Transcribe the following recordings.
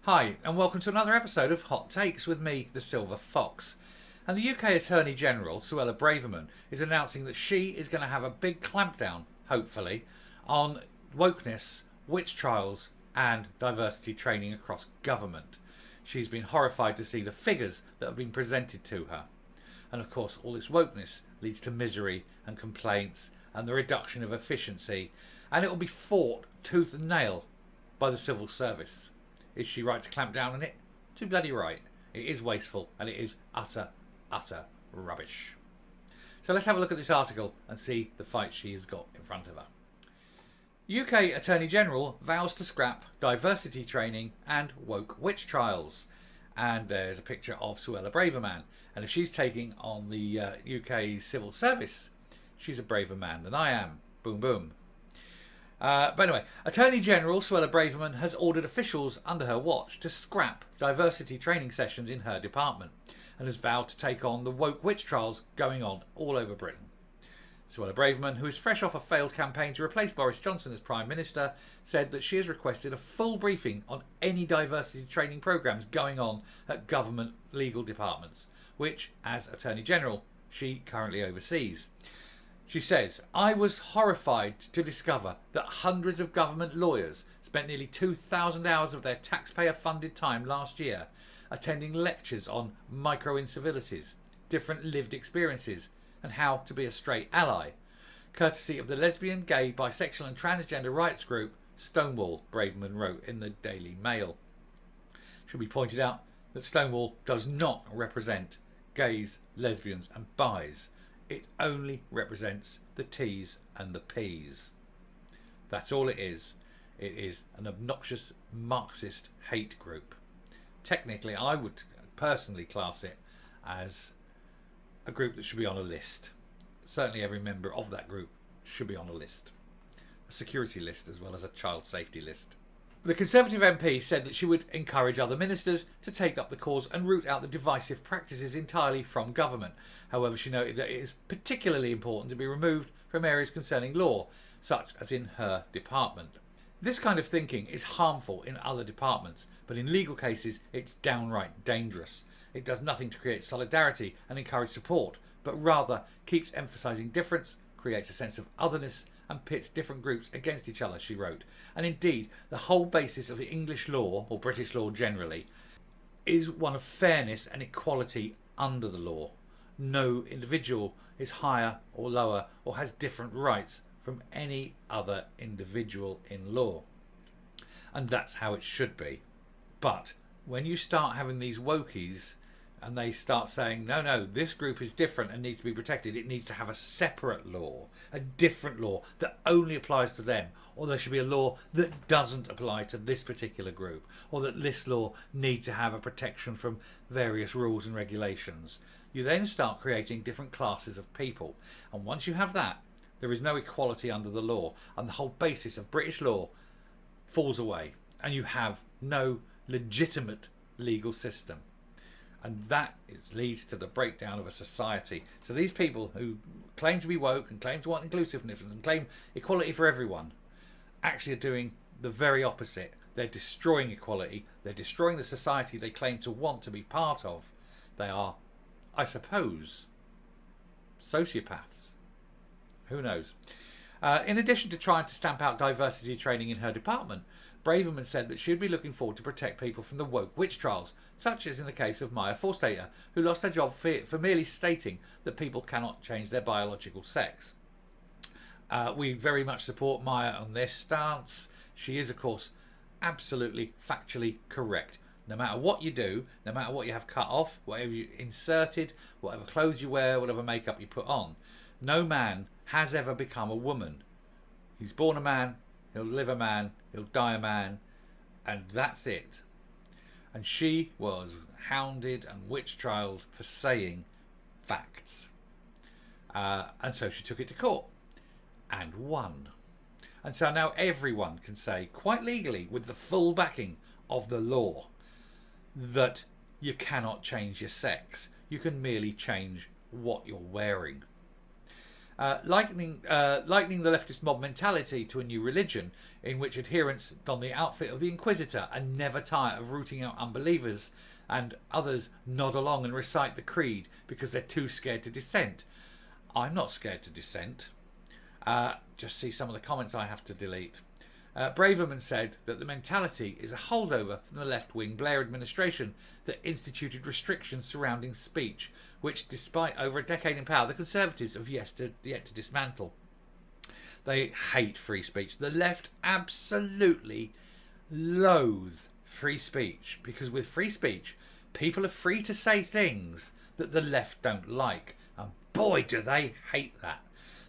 Hi, and welcome to another episode of Hot Takes with me, the Silver Fox. And the UK Atorney General, Suella Braverman, is announcing that she is going to have a big clampdown, hopefully, on wokeness, witch trials, and diversity training across government. She's been horrified to see the figures that have been presented to her. And of course, all this wokeness leads to misery and complaints and the reduction of efficiency, and it will be fought tooth and nail by the civil service. Is she right to clamp down on it? Too bloody right. It is wasteful and it is utter rubbish. So let's have a look at this article and see the fight she has got in front of her. UK Attorney General vows to scrap diversity training and woke witch trials. And there's a picture of Suella Braverman. And if she's taking on the UK civil service, she's a braver man than I am. Boom, boom. But anyway, Attorney General Suella Braverman has ordered officials under her watch to scrap diversity training sessions in her department and has vowed to take on the woke witch trials going on all over Britain. Suella Braverman, who is fresh off a failed campaign to replace Boris Johnson as Prime Minister, said that she has requested a full briefing on any diversity training programmes going on at government legal departments, which, as Attorney General, she currently oversees. She says, "I was horrified to discover that hundreds of government lawyers spent nearly 2,000 hours of their taxpayer-funded time last year attending lectures on micro-incivilities, different lived experiences, and how to be a straight ally, courtesy of the lesbian, gay, bisexual and transgender rights group Stonewall," Braverman wrote in the Daily Mail. It should be pointed out that Stonewall does not represent gays, lesbians and bis. It only represents the T's and the P's. That's all it is. It is an obnoxious Marxist hate group. Technically, I would personally class it as a group that should be on a list. Certainly every member of that group should be on a list. A security list as well as a child safety list. The Conservative MP said that she would encourage other ministers to take up the cause and root out the divisive practices entirely from government. However, she noted that it is particularly important to be removed from areas concerning law, such as in her department. This kind of thinking is harmful in other departments, but in legal cases it's downright dangerous. It does nothing to create solidarity and encourage support, but rather keeps emphasising difference, creates a sense of otherness, and pits different groups against each other, she wrote. And indeed, the whole basis of English law, or British law generally, is one of fairness and equality under the law. No individual is higher or lower or has different rights from any other individual in law. And that's how it should be. But when you start having these wokies and they start saying, no, this group is different and needs to be protected, it needs to have a separate law, a different law that only applies to them, or there should be a law that doesn't apply to this particular group, or that this law needs to have a protection from various rules and regulations. You then start creating different classes of people, and once you have that, there is no equality under the law, and the whole basis of British law falls away, and you have no legitimate legal system. And that leads to the breakdown of a society. So these people who claim to be woke and claim to want inclusiveness and claim equality for everyone actually are doing the very opposite. They're destroying equality. They're destroying the society they claim to want to be part of. They are, I suppose, sociopaths. Who knows? In addition to trying to stamp out diversity training in her department, Braverman said that she would be looking forward to protect people from the woke witch trials, such as in the case of Maya Forstater, who lost her job for merely stating that people cannot change their biological sex. We very much support Maya on this stance. She is, of course, absolutely factually correct. No matter what you do, no matter what you have cut off, whatever you inserted, whatever clothes you wear, whatever makeup you put on, no man has ever become a woman. He's born a man, he'll live a man, he'll die a man, and that's it. And she was hounded and witch trialed for saying facts. And so she took it to court and won. And so now everyone can say, quite legally, with the full backing of the law, that you cannot change your sex. You can merely change what you're wearing. likening the leftist mob mentality to a new religion in which adherents don the outfit of the Inquisitor and never tire of rooting out unbelievers, and others nod along and recite the creed because they're too scared to dissent. I'm not scared to dissent. Just see some of the comments I have to delete. Braverman said that the mentality is a holdover from the left-wing Blair administration that instituted restrictions surrounding speech, which, despite over a decade in power, the Conservatives have yet to dismantle. They hate free speech. The left absolutely loathe free speech, because with free speech, people are free to say things that the left don't like. And boy, do they hate that.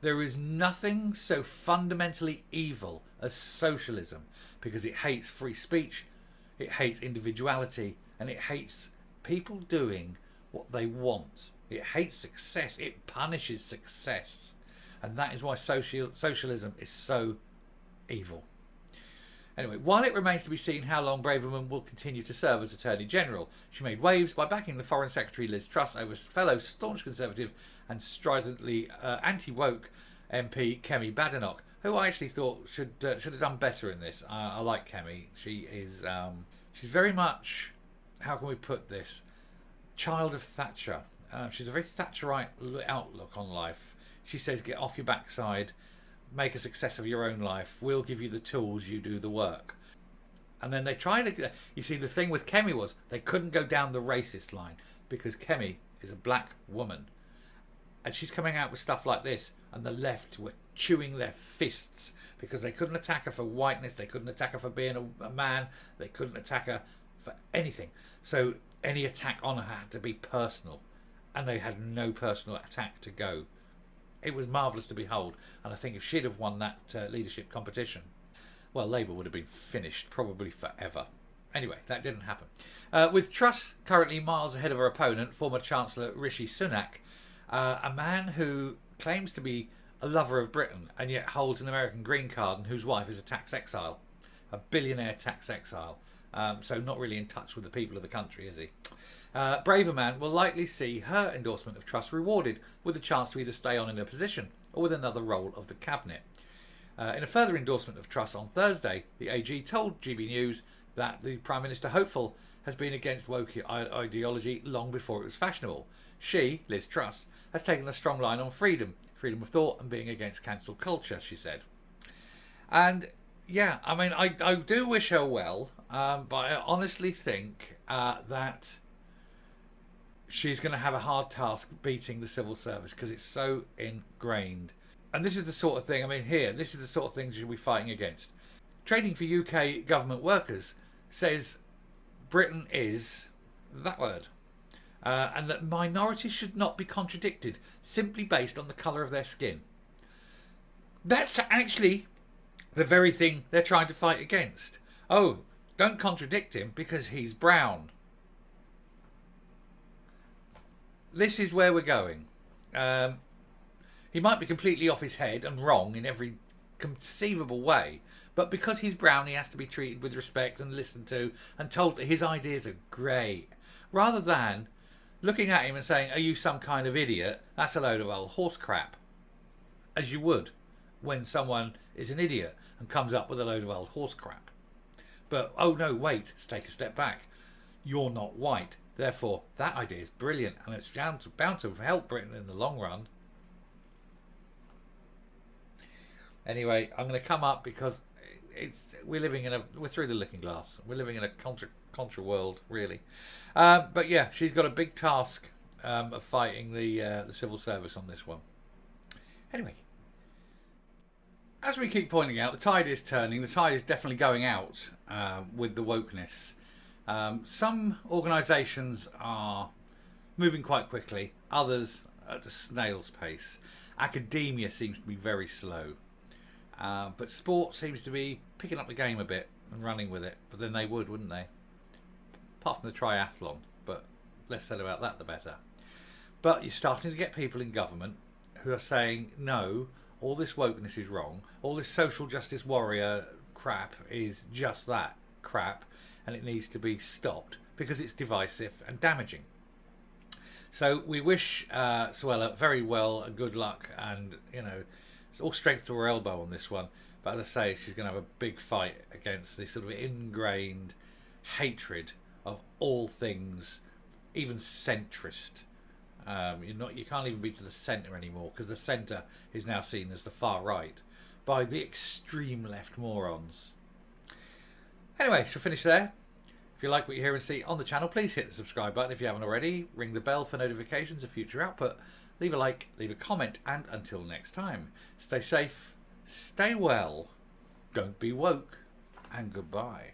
There is nothing so fundamentally evil as socialism, because it hates free speech, it hates individuality, and it hates people doing what they want. It hates success. It punishes success. And that is why socialism is so evil. Anyway, while it remains to be seen how long Braverman will continue to serve as Attorney General, she made waves by backing the Foreign Secretary Liz Truss over fellow staunch Conservative and stridently anti-woke MP Kemi Badenoch, who I actually thought should have done better in this. I like Kemi. She is she's very much, how can we put this, child of Thatcher. She's a very Thatcherite outlook on life. She says, get off your backside, make a success of your own life. We'll give you the tools, you do the work. And then they try to, you see, the thing with Kemi was they couldn't go down the racist line because Kemi is a black woman. And she's coming out with stuff like this, and the left were chewing their fists because they couldn't attack her for whiteness, they couldn't attack her for being a man, they couldn't attack her for anything. So any attack on her had to be personal, and they had no personal attack to go. It was marvellous to behold, and I think if she'd have won that leadership competition, well, Labour would have been finished probably forever. Anyway, that didn't happen. With Truss currently miles ahead of her opponent, former Chancellor Rishi Sunak, a man who claims to be a lover of Britain and yet holds an American green card and whose wife is a tax exile, a billionaire tax exile, so not really in touch with the people of the country, is he? Braverman will likely see her endorsement of Truss rewarded with the chance to either stay on in her position or with another role of the cabinet. In a further endorsement of Truss on Thursday, the AG told GB News that the Prime Minister hopeful has been against woke ideology long before it was fashionable. She, Liz Truss, has taken a strong line on freedom of thought and being against cancel culture, she said. And yeah, I mean, I do wish her well, but I honestly think that she's going to have a hard task beating the civil service because it's so ingrained. And this is the sort of thing, I mean, this is the sort of things you'll be fighting against. Trading for UK government workers says Britain is that word. And that minorities should not be contradicted simply based on the colour of their skin. That's actually the very thing they're trying to fight against. Oh, don't contradict him because he's brown. This is where we're going. He might be completely off his head and wrong in every conceivable way, but because he's brown, he has to be treated with respect and listened to and told that his ideas are great. Rather than looking at him and saying, are you some kind of idiot? That's a load of old horse crap. As you would when someone is an idiot and comes up with a load of old horse crap. But, oh no, wait, let's take a step back. You're not white. Therefore, that idea is brilliant and it's bound to help Britain in the long run. Anyway, I'm going to come up because we're through the looking glass. We're living in a contra world, really. But yeah, she's got a big task of fighting the civil service on this one. Anyway, as we keep pointing out, the tide is turning. The tide is definitely going out with the wokeness. Some organisations are moving quite quickly. Others at a snail's pace. Academia seems to be very slow. But sport seems to be picking up the game a bit and running with it. But then they would, wouldn't they? Apart from the triathlon. But less said about that, the better. But you're starting to get people in government who are saying, no, all this wokeness is wrong. All this social justice warrior crap is just that crap. And it needs to be stopped because it's divisive and damaging. So we wish Suella very well and good luck, and it's all strength to her elbow on this one. But as I say, she's going to have a big fight against this sort of ingrained hatred of all things, even centrist. You can't even be to the centre anymore, because the centre is now seen as the far right by the extreme left morons. Anyway, she'll finish there. If you like what you hear and see on the channel, please hit the subscribe button if you haven't already. Ring the bell for notifications of future output. Leave a like, leave a comment, and until next time, stay safe, stay well, don't be woke, and goodbye.